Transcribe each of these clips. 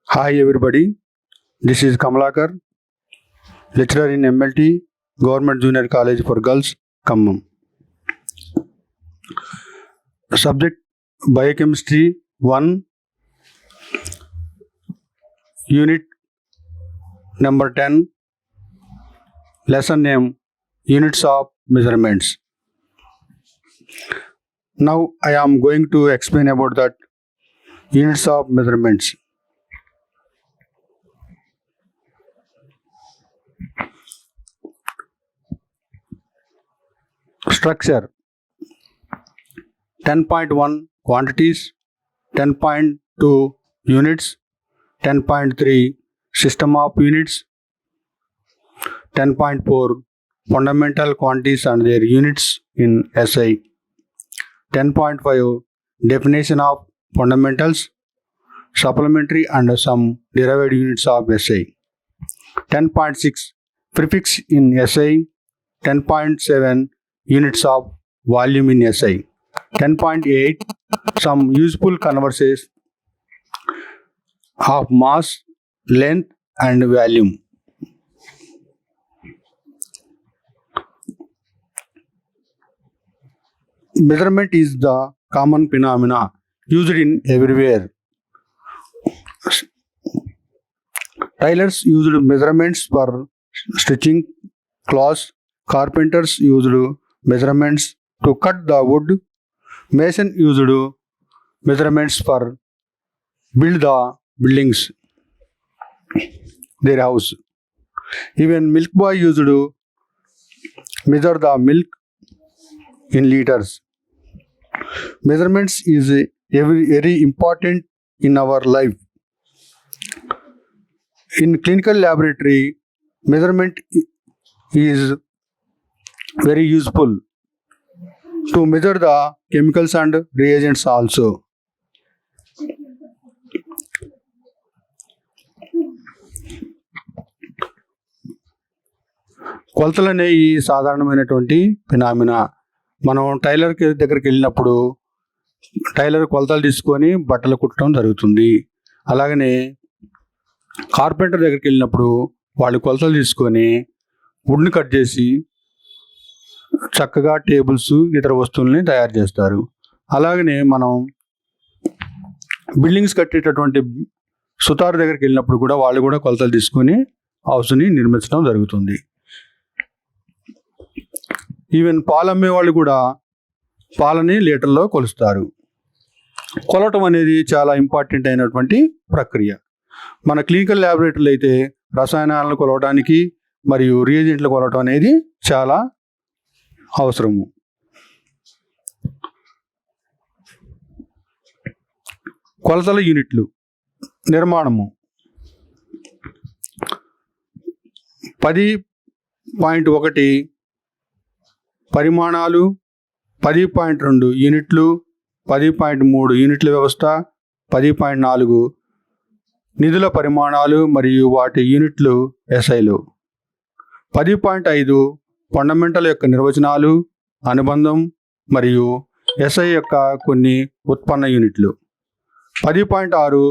Hi everybody, this is Kamalakar, lecturer in MLT, Government Junior College for Girls, Khammam. Subject Biochemistry 1, Unit number 10, Lesson name Units of Measurements. Now I am going to explain about that units of measurements. Structure 10.1 quantities, 10.2 units, 10.3 system of units, 10.4 fundamental quantities and their units in SI, 10.5 definition of fundamentals, supplementary and some derived units of SI, 10.6 prefix in SI, 10.7 units of volume in SI, 10.8 some useful conversions of mass, length and volume. Measurement is the common phenomena used in everywhere. Tailors used measurements for stitching cloths. Carpenters used measurements to cut the wood. Mason used measurements for build the buildings, their house. Even milk boy used to measure the milk in liters. Measurements is very important in our life. In clinical laboratory, measurement is very useful to measure the chemicals and reagents also. కొలతలు అనేవి సాధారణమైనటువంటి phenomena. మనం tailor దగ్గరికి వెళ్ళినప్పుడు tailor కొలతలు తీసుకొని బట్టలు కుట్టడం జరుగుతుంది. అలాగనే కార్పెంటర్ దగ్గరికి వెళ్ళినప్పుడు వాళ్ళు కొలతలు తీసుకొని వుడ్ని కట్ చేసి చక్కగా టేబుల్స్ ఇతర వస్తువుల్ని తయారు చేస్తారు. అలాగనే మనం బిల్డింగ్స్ కట్టేటటువంటి సుతారు దగ్గరికి వెళ్ళినప్పుడు కూడా వాళ్ళు కూడా కొలతలు తీసుకొని హౌస్ని నిర్మించడం జరుగుతుంది. ఈవెన్ పాలు అమ్మే వాళ్ళు కూడా పాలని లీటర్లో కొలుస్తారు. కొలవటం అనేది చాలా ఇంపార్టెంట్ అయినటువంటి ప్రక్రియ. మన క్లినికల్ ల్యాబొరేటరీలో అయితే రసాయనాలను కొలవడానికి మరియు రియేజెంట్లు కొలవటం అనేది చాలా అవసరము. కొలతల యూనిట్లు నిర్మాణము 10.1 పరిమాణాలు, 10.2 యూనిట్లు, 10.3 యూనిట్ల వ్యవస్థ, 10.4 నిధుల పరిమాణాలు మరియు వాటి యూనిట్లు ఎస్ఐలు, 10.5 ఫండమెంటల్ యొక్క నిర్వచనాలు, అనుబంధం మరియు ఎస్ఐ యొక్క కొన్ని ఉత్పన్న యూనిట్లు, 10.6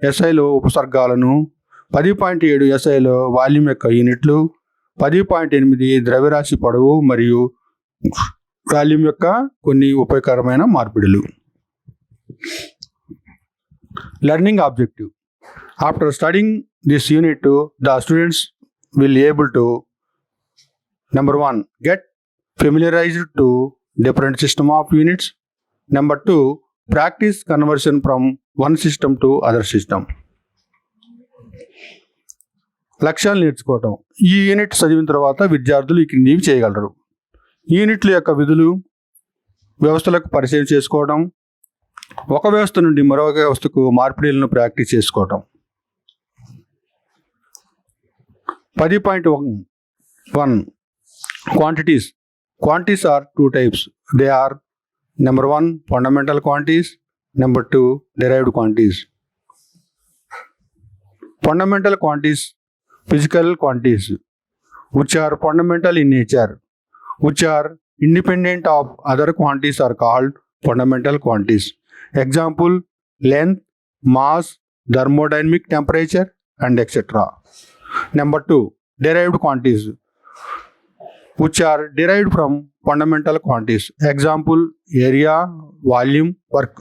ఎస్ఐలో ఉపసర్గాలను, 10.7 ఎస్ఐలో వాల్యూమ్ యొక్క యూనిట్లు, 10.8 ద్రవ్యరాశి పొడవు మరియు వాల్యూమ్ యొక్క కొన్ని ఉపయోగకరమైన మార్పిడులు. Learning objective. After studying this unit the students will able to number 1 get familiarized to different system of units, number 2 practice conversion from one system to other system. లక్ష్యాలు నేర్చుకోవటం. ఈ యూనిట్ చదివిన తర్వాత విద్యార్థులు ఈ క్రిందివి చేయగలరు. యూనిట్ల యొక్క విధులు, వ్యవస్థలకు పరిచయం చేసుకోవడం, ఒక వ్యవస్థ నుండి మరొక వ్యవస్థకు మార్పిడిలను ప్రాక్టీస్ చేసుకోవటం. 10.1 quantities. Quantities are two types. They are number 1 fundamental quantities, number 2 derived quantities. Fundamental quantities, physical quantities which are fundamental in nature, which are independent of other quantities are called fundamental quantities. Example: length, mass, thermodynamic temperature, and etc. Number 2, derived quantities, which are derived from fundamental quantities. Example, area, volume, work.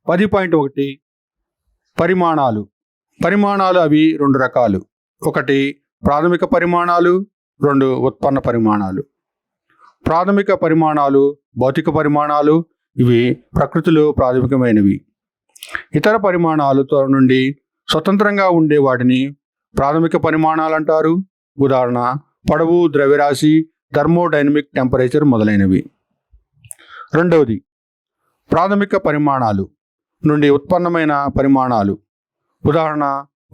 10.1 పరిమాణాలు. పరిమాణాలు అవి రెండు రకాలు. ఒకటి ప్రాథమిక పరిమాణాలు, రెండు ఉత్పన్న పరిమాణాలు. ప్రాథమిక పరిమాణాలు భౌతిక పరిమాణాలు, ఇవి ప్రకృతిలో ప్రాథమికమైనవి. ఇతర పరిమాణాలతో నుండి స్వతంత్రంగా ఉండే వాటిని ప్రాథమిక పరిమాణాలు అంటారు. ఉదాహరణ పొడవు, ద్రవ్యరాశి, థర్మోడైనమిక్ టెంపరేచర్ మొదలైనవి. రెండవది ప్రాథమిక పరిమాణాలు నుండి ఉత్పన్నమైన పరిమాణాలు. ఉదాహరణ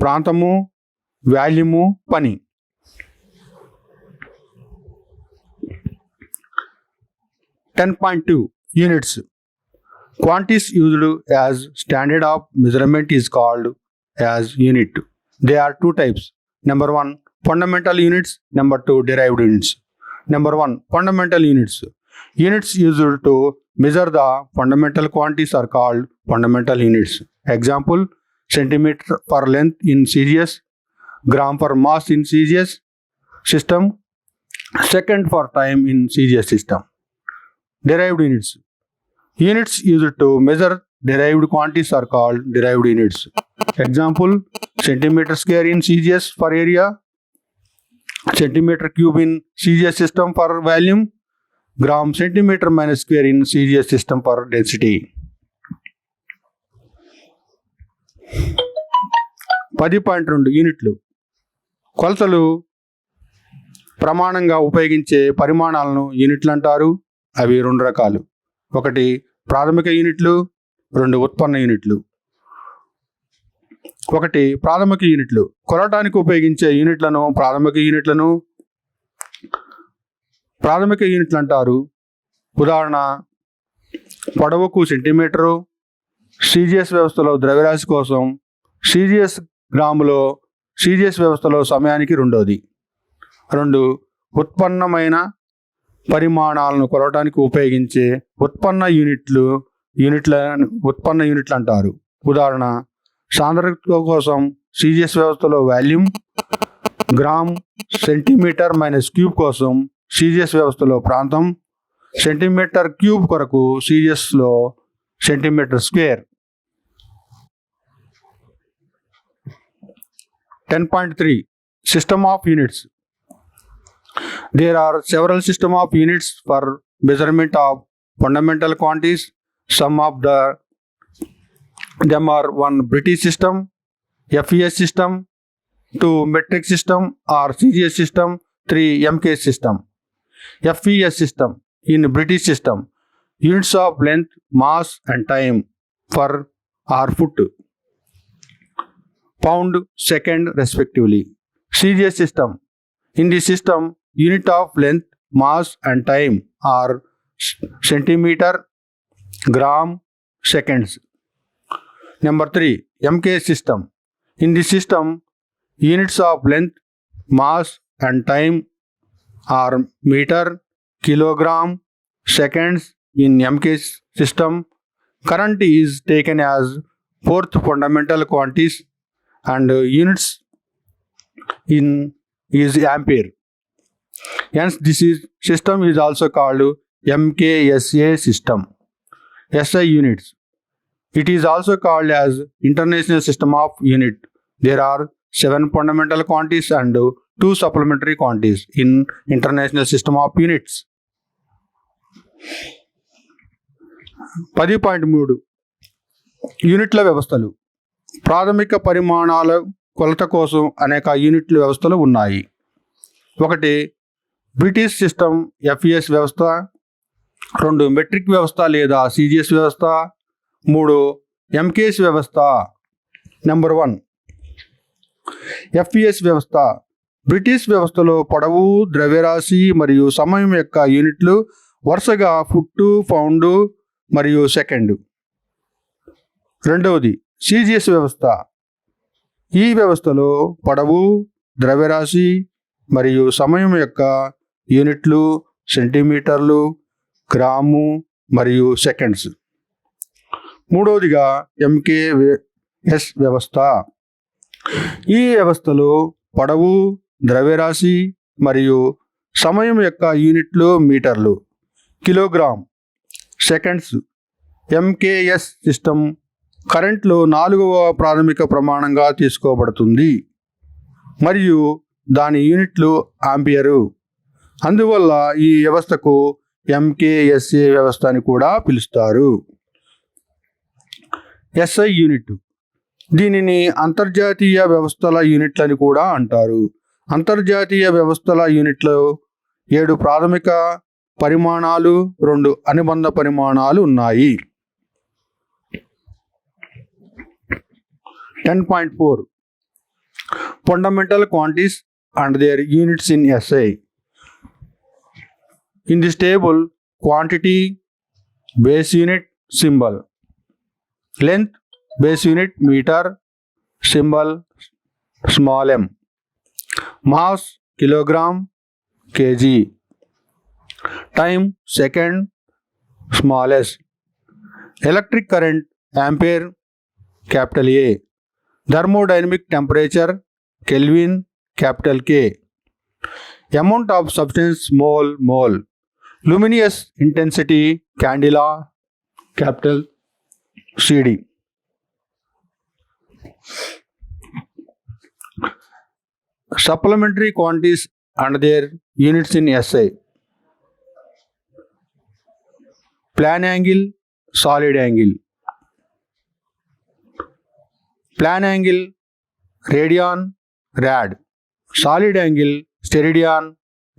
ప్రాంతము, వాల్యూము, పని. 10.2 Units. Quantities used as standard of measurement is called as unit. They are two types. Number 1, fundamental units. Number 2, derived units. Number 1, fundamental units. Units used to measure the fundamental quantities are called fundamental units. Example, centimeter per length in CGS, gram per mass in CGS system, second for time in CGS system. Derived units. Units used to measure derived quantities are called derived units. Example, centimeter square in CGS for area, centimeter cube in CGS system for volume, gram centimeter minus square in CGS system for density. 10.2 యూనిట్లు. కొలతలు ప్రమాణంగా ఉపయోగించే పరిమాణాలను యూనిట్లు అంటారు. అవి రెండు రకాలు. ఒకటి ప్రాథమిక యూనిట్లు, రెండు ఉత్పన్న యూనిట్లు. ఒకటి ప్రాథమిక యూనిట్లు. కొలవటానికి ఉపయోగించే యూనిట్లను ప్రాథమిక యూనిట్లు అంటారు. ఉదాహరణ పొడవుకు సెంటీమీటరు, CGS వ్యవస్థలో ద్రవ్యరాశి కోసం CGS గ్రాములో, CGS వ్యవస్థలో సమయానికి రెండోది. రెండు ఉత్పన్నమైన పరిమాణాలను కొలవటానికి ఉపయోగించే ఉత్పన్న యూనిట్లు అంటారు. ఉదాహరణ సాంద్రత కోసం CGS వ్యవస్థలో volume, gram centimetre minus cube కోసం CGS వ్యవస్థలో ప్రాంతం, సెంటీమీటర్ క్యూబ్ కొరకు CGSలో centimetre square. 10.3 System of units. There are several system of units for measurement of fundamental quantities. Some of them are 1 British system, FES system, 2 metric system or CGS system, 3 MK system. FES system. In British system, units of length, mass and time for are foot, pound, second respectively. CGS system. In this system, unit of length, mass and time are centimeter, gram, seconds. Number 3, MK system. In this system, units of length, mass and time are meter, kilogram, seconds. In MK system, current is taken as fourth fundamental quantities and units is ampere. Hence, this system is also called MKSA system. SI units. It is also called as International System of Unit. There are 7 fundamental quantities and 2 supplementary quantities in International System of Units. 10.3 యూనిట్ల వ్యవస్థలు. ప్రాథమిక పరిమాణాల కొలత కోసం అనేక యూనిట్ల వ్యవస్థలు ఉన్నాయి. ఒకటి బ్రిటిష్ సిస్టమ్ FES వ్యవస్థ, 2 మెట్రిక్ వ్యవస్థ లేదా CGS వ్యవస్థ, 3 MKS వ్యవస్థ. నెంబర్ 1 FES వ్యవస్థ. బ్రిటిష్ వ్యవస్థలో పొడవు, ద్రవ్యరాశి మరియు సమయం యొక్క యూనిట్లు వరుసగా ఫుట్టు, పౌండు మరియు సెకండు. రెండవది CGS వ్యవస్థ. ఈ వ్యవస్థలో పొడవు, ద్రవ్యరాశి మరియు సమయం యొక్క యూనిట్లు సెంటీమీటర్లు, గ్రాము మరియు సెకండ్స్. మూడవదిగా ఎంకేఎస్ వ్యవస్థ. ఈ వ్యవస్థలో పొడవు, ద్రవ్యరాశి మరియు సమయం యొక్క యూనిట్లు మీటర్లు, కిలోగ్రామ్, సెకండ్స్. ఎంకేఎస్ సిస్టమ్ కరెంట్లో 4వ ప్రాథమిక ప్రమాణంగా తీసుకోబడుతుంది మరియు దాని యూనిట్లు ఆంపియరు. అందువల్ల ఈ వ్యవస్థకు ఎంకేఎస్ఏ వ్యవస్థ అని కూడా పిలుస్తారు. ఎస్ఐ యూనిట్, దీనిని అంతర్జాతీయ వ్యవస్థల యూనిట్లని కూడా అంటారు. అంతర్జాతీయ వ్యవస్థల యూనిట్లో 7 ప్రాథమిక పరిమాణాలు, 2 అనుబంధ పరిమాణాలు ఉన్నాయి. 10.4 Fundamental quantities and their units in SI. In this table, quantity, base unit, symbol. Length, base unit, meter, symbol, small m. Mass, kilogram, kg. Time, second, small s. Electric current, ampere, capital A. Thermodynamic temperature, Kelvin, capital K. Amount of substance, mole. Luminous intensity, candela, capital CD. Supplementary quantities and their units in SI. Plan angle, solid angle. Plan angle, radian, rad. Solid angle, steradian,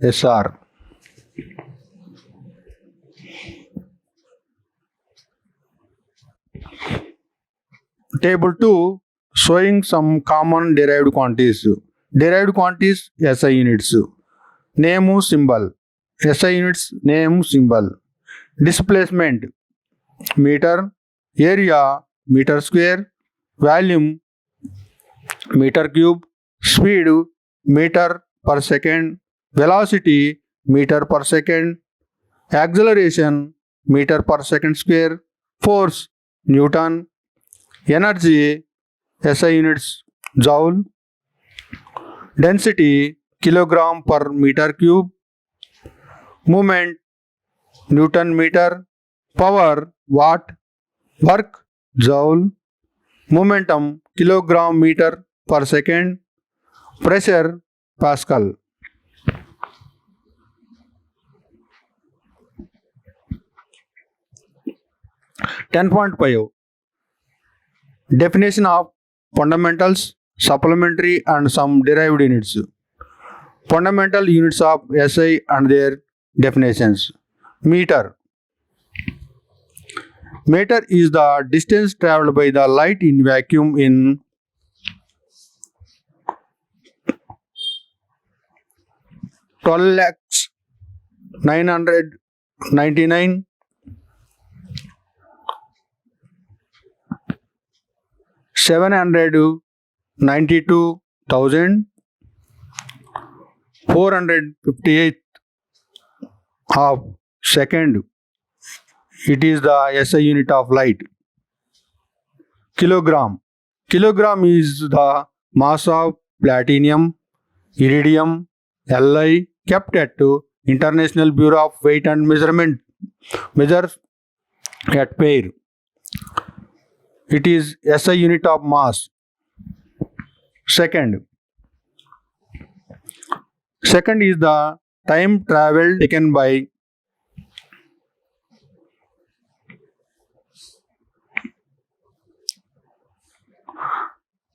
SR. Table 2 showing some common derived quantities. Derived quantities, SI units. Name, symbol. SI units, name, symbol. Displacement, meter. Area, meter square. Volume, meter cube. Speed, meter per second. Velocity, meter per second. Acceleration, meter per second square. Force, Newton. Energy, SI units, joule. Density, kilogram per meter cube. Movement, Newton meter. Power, watt. Work, joule. Momentum, kilogram meter per second. Pressure, Pascal. (10.5) Definition of fundamentals, supplementary and some derived units. Fundamental units of SI and their definitions. Meter. Meter is the distance traveled by the light in vacuum in (12,999,792,000 458 of second. It is the SI unit of light. Kilogram. Kilogram is the mass of platinum, iridium, Li kept at International Bureau of Weight and Measurement. Measures at pair. It is SI unit of mass. Second. Second is the time travel taken by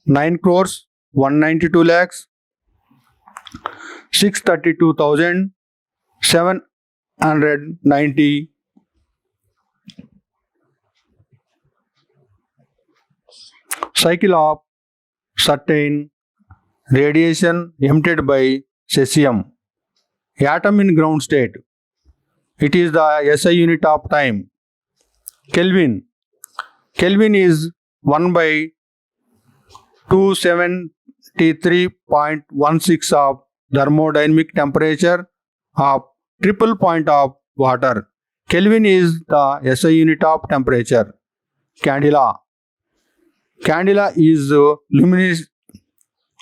(9,192,632,790) cycle of certain radiation emitted by cesium. Atom in ground state. It is the SI unit of time. Kelvin. Kelvin is 1/273.16 of thermodynamic temperature of triple point of water. Kelvin is the SI unit of temperature. candela. Candela is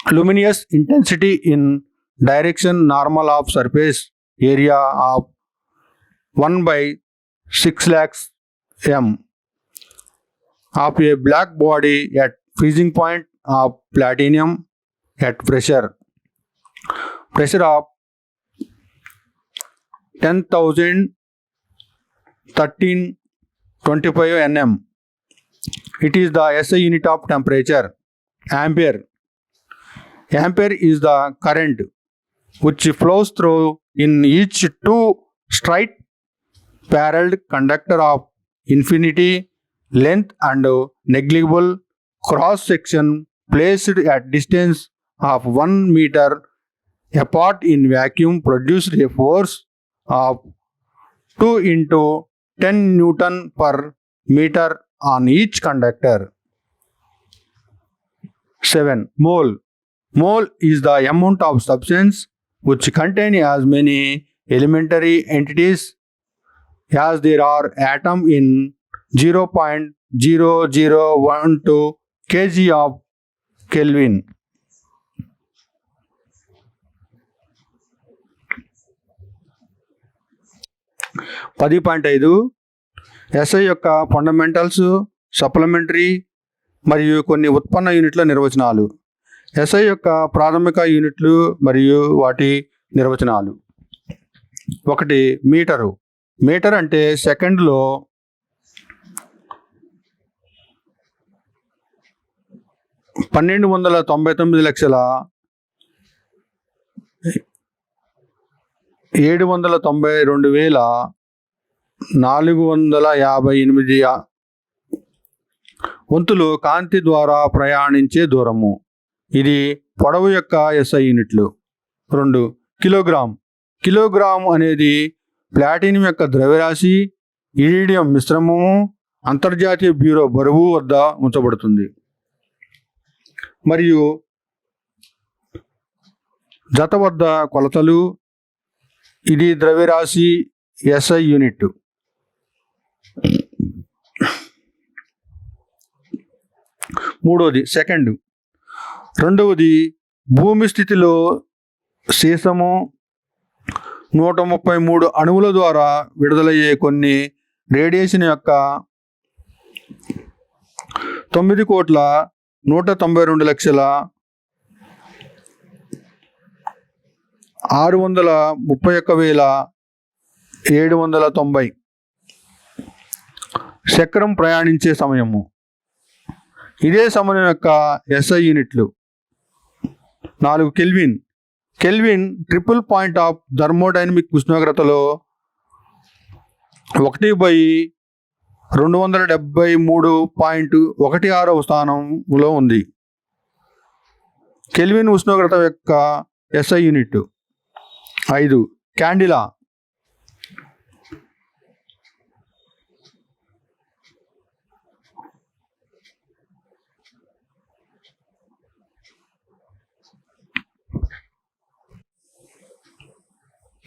luminous intensity in direction normal of surface area of 1 by 6 lakhs m of a black body at freezing point of platinum at pressure of 10,000 1325 nm. It is the SI unit of temperature. Ampere. Ampere is the current which flows through in each two straight parallel conductor of infinity length and negligible cross section placed at distance of 1 meter apart in vacuum produced a force of 2 into 10 Newton per meter on each conductor. 7. Mole. Mole is the amount of substance which contains as many elementary entities as there are atoms in 0.0012 kg of Kelvin. పది point ఐదు SI యొక్క fundamentals, supplementary మరియు కొన్ని ఉత్పన్న యూనిట్ల నిర్వచనాలు. SI యొక్క ప్రాథమిక యూనిట్లు మరియు వాటి నిర్వచనాలు. 1. మీటరు. మీటర్ అంటే సెకండ్లో 12,992,458 వంతులు కాంతి ద్వారా ప్రయాణించే దూరము. ఇది పొడవు యొక్క ఎస్ఐ యూనిట్లు. 2. కిలోగ్రామ్. కిలోగ్రామ్ అనేది ప్లాటినం యొక్క ద్రవ్యరాశి, ఇరీడియం మిశ్రమము అంతర్జాతీయ బ్యూరో బరువు వద్ద ఉంచబడుతుంది మరియు జత వద్ద కొలతలు. ఇది ద్రవ్యరాశి ఎస్ఐ యూనిట్. 3. సెకండ్. 2. భూమి స్థితిలో సీసము 133 అణువుల ద్వారా విడుదలయ్యే కొన్ని రేడియేషన్ యొక్క 9,192,631,790 చక్రం ప్రయాణించే సమయము. ఇదే సమయం యొక్క ఎస్ఐ యూనిట్లు. 4. Kelvin. Kelvin triple point of thermodynamic ఉష్ణోగ్రతలో 1/273.16వ స్థానంలో ఉంది. కెల్విన్ ఉష్ణోగ్రత యొక్క ఎస్ఐ యూనిట్. 5. క్యాండిలా.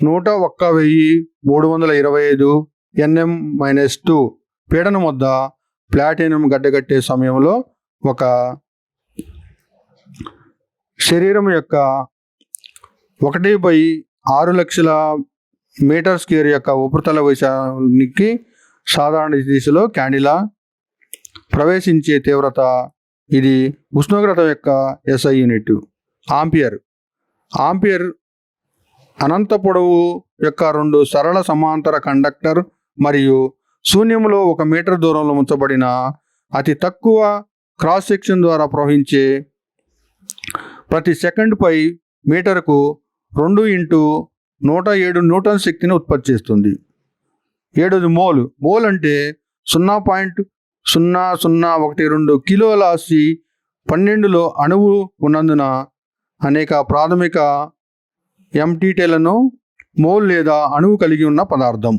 నూట 1,325 Nm-2 పీడనం వద్ద ప్లాటినం గడ్డగట్టే సమయంలో ఒక శరీరం యొక్క 1/6,00,000 మీటర్ స్క్వేర్ యొక్క ఉపరితల వైశాల్యానికి సాధారణ దిశలో క్యాండిలా ప్రవేశించే తీవ్రత. ఇది ఉష్ణోగ్రత యొక్క ఎస్ఐ యూనిట్. ఆంపియర్. ఆంపియర్ అనంత పొడవు యొక్క 2 సరళ సమాంతర కండక్టర్ మరియు శూన్యంలో 1 మీటర్ దూరంలో ఉంచబడిన అతి తక్కువ క్రాస్ సెక్షన్ ద్వారా ప్రవహించే ప్రతి సెకండ్పై మీటర్కు 2 into 107 న్యూటన్ శక్తిని ఉత్పత్తి చేస్తుంది. 7. మోల్. మోల్ అంటే 0.0012 కిలోల C12లో అణువు ఉన్నందున అనేక ప్రాథమిక ఎంటీటీలను మోల్ లేదా అణువు కలిగి ఉన్న పదార్థం.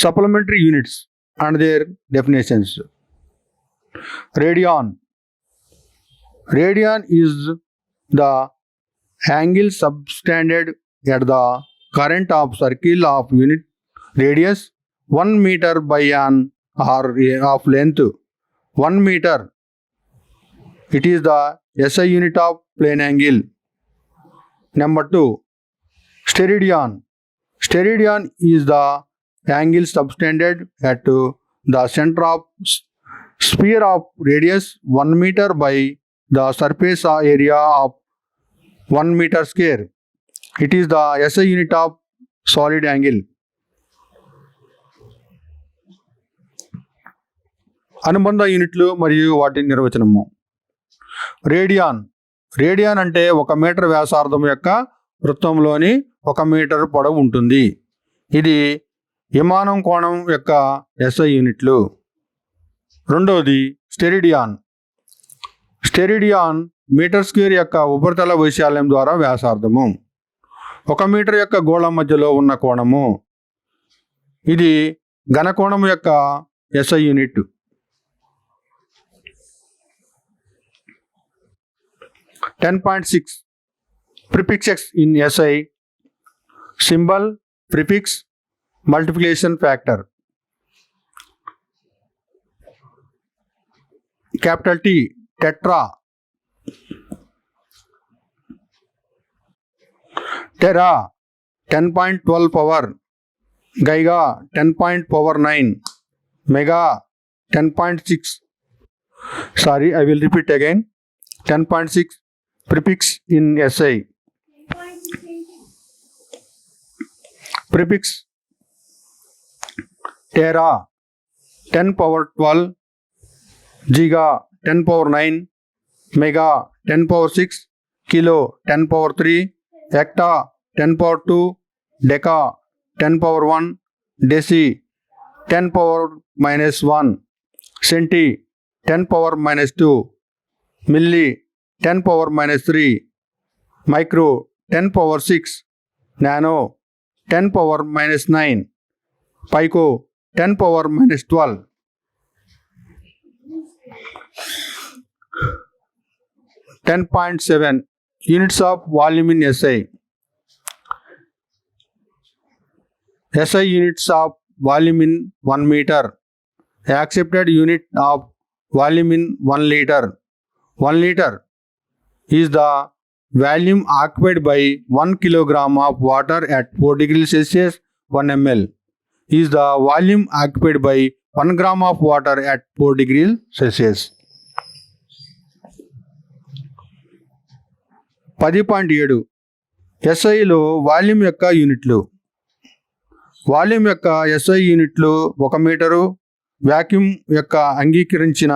Supplementary units and their definitions. Radian. Radian is the angle subtended at the current of circle of unit radius 1 meter by an or of length 1 meter. It is the SI unit of plane angle. Number 2, steradian. Steradian is the angle subtended at the center of sphere of radius 1 meter by the surface area of 1 meter square. It is the SI unit of solid angle. అనుబంధ యూనిట్లు మరియు వాటి నిర్వచనము. Radeon. Radeon అంటే 1 metre వ్యాసార్థం యొక్క వృత్తంలోని 1 metre పొడవు ఉంటుంది. ఇది విమానం కోణం యొక్క SI యూనిట్లు. రెండవది స్టెరిడియాన్. స్టెరిడియాన్ మీటర్ స్క్వేర్ యొక్క ఉపరితల వైశాల్యం ద్వారా వ్యాసార్థము. 1 మీటర్ యొక్క గోళం మధ్యలో ఉన్న కోణము. ఇది ఘనకోణం యొక్క SI unit. 10.6 prefixes in SI. Symbol, prefix, multiplication factor. Capital T, tetra. Tera, 10.12 power. Giga, 10.9. Mega, 10.6. Sorry, I will repeat again. 10.6 prefix in SI. Prefix tera, 10 power 12. Giga, 10 power 9. Mega, 10 power 6. Kilo, 10 power 3. Hecta, 10 power 2. Deca, 10 power 1. Deci, 10 power minus 1. Centi, 10 power minus 2. Milli, 10 power minus 3. Micro, 10 power 6. Nano, 10 power minus 9. Pico, 10 power minus 12. (10.7) Units of volume in SI. SI units of volume in 1 meter. Accepted unit of volume in 1 liter. 1 liter is the volume occupied by 1 kilogram of water at 4 degrees Celsius. 1 ml is the volume occupied by 1 gram of water at 4 degrees Celsius. 10.7 SIలో volume యొక్క యూనిట్లు. Volume యొక్క SI యూనిట్లు 1 metre. Vacuum యొక్క అంగీకరించిన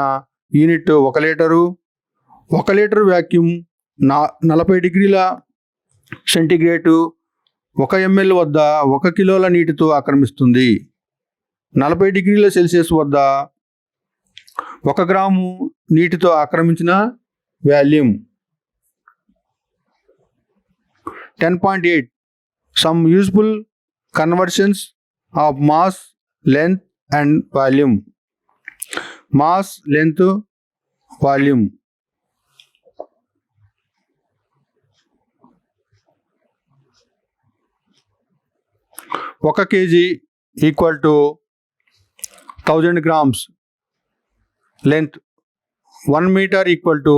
unit 1 litre. 1 litre vacuum 40 డిగ్రీల centigrade 1 ml వద్ద 1 కిలోల నీటితో ఆక్రమిస్తుంది. 40 డిగ్రీల సెల్సియస్ వద్ద 1 గ్రాము నీటితో ఆక్రమించిన volume. 10.8 Some useful conversions of mass, length and volume. Mass, length, volume. 1 kg equal to 1000 grams. Length 1 meter equal to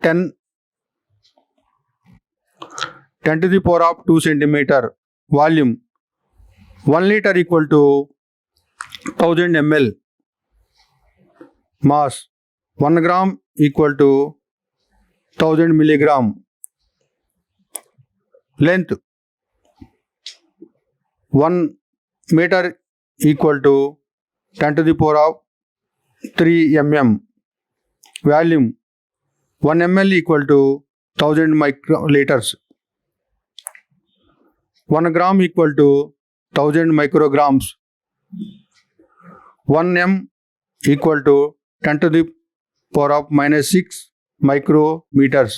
10 to the power of 2 centimeter. Volume 1 liter equal to 1000 ml. Mass 1 gram equal to 1000 milligram. Length 1 meter equal to 10 to the power of 3 mm. Volume 1 ml equal to 1000 microliters. 1 gram equal to 1000 micrograms. 1 m equal to 10 to the power of minus 6 micrometers.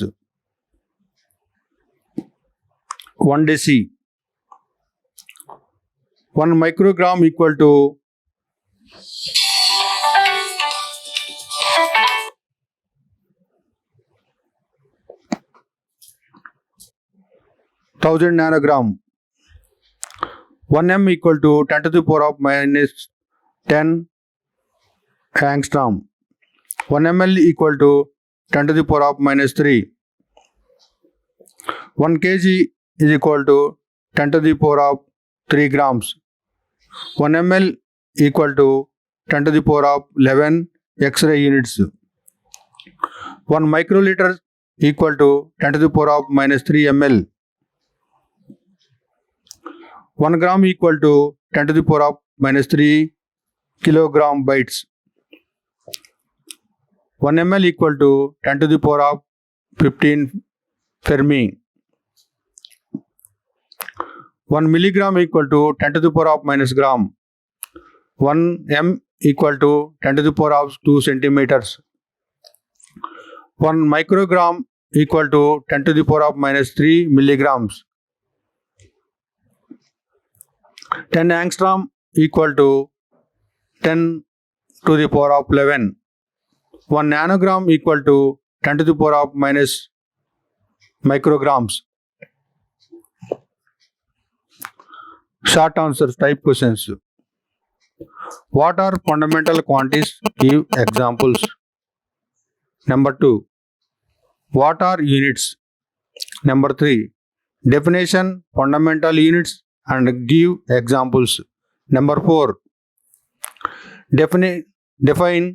1 deci. 1 microgram equal to 1000 1000 nanogram. 1 m equal to 10 to the power of minus 10 angstrom. 1 ml equal to 10 to the power of minus 3. 1 kg is equal to 10 to the power of 3 grams. 1 ml equal to 10 to the power of 11 X-ray units. 1 microliter equal to 10 to the power of minus 3 ml. 1 gram equal to 10 to the power of minus 3 kilogram bytes. 1 ml equal to 10 to the power of 15 Fermi. 1 milligram equal to 10 to the power of minus gram. 1 m equal to 10 to the power of 2 centimeters. 1 microgram equal to 10 to the power of minus 3 milligrams. 10 angstrom equal to 10 to the power of 11. 1 nanogram equal to 10 to the power of minus micrograms. Short answers type questions. What are fundamental quantities? Give examples. Number 2. What are units? Number 3. Definition, fundamental units and give examples. Number 4. Define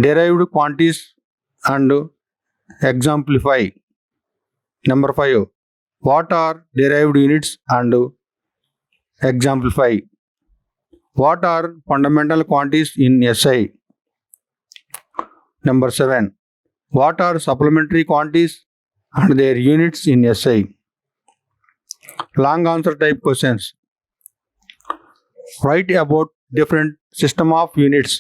derived quantities and exemplify. Number 5. What are derived units and exemplify. What are fundamental quantities in SI? Number 7. What are supplementary quantities and their units in SI? Long answer type questions. Write about different system of units.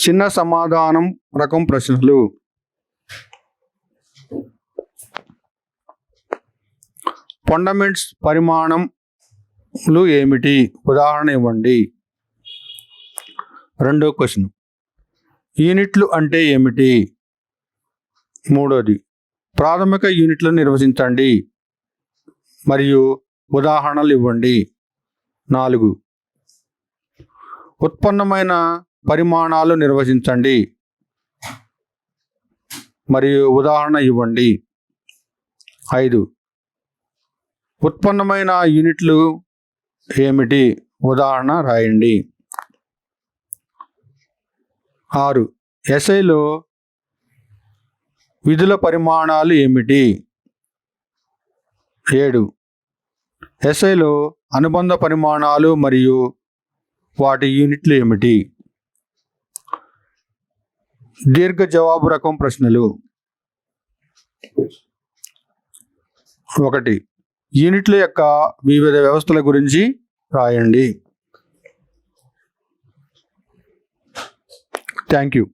చిన్న సమాధానం రకం ప్రశ్నలు. Fundamentals పరిమాణంలు ఏమిటి? ఉదాహరణ ఇవ్వండి. రెండో question. యూనిట్లు అంటే ఏమిటి? మూడోది. ప్రాథమిక యూనిట్లను నిర్వచించండి మరియు ఉదాహరణలు ఇవ్వండి. 4. ఉత్పన్నమైన పరిమాణాలు నిర్వచించండి మరియు ఉదాహరణ ఇవ్వండి. 5. ఉత్పన్నమైన యూనిట్లు ఏమిటి? ఉదాహరణ రాయండి. 6. ఎస్ఐలో విధుల పరిమాణాలు ఏమిటి? 7. ఎస్ఐలో అనుబంధ పరిమాణాలు మరియు వాటి యూనిట్లు ఏమిటి? దీర్ఘ జవాబు రకం ప్రశ్నలు. 1. యూనిట్ల యొక్క వివిధ వ్యవస్థల గురించి రాయండి. Thank you.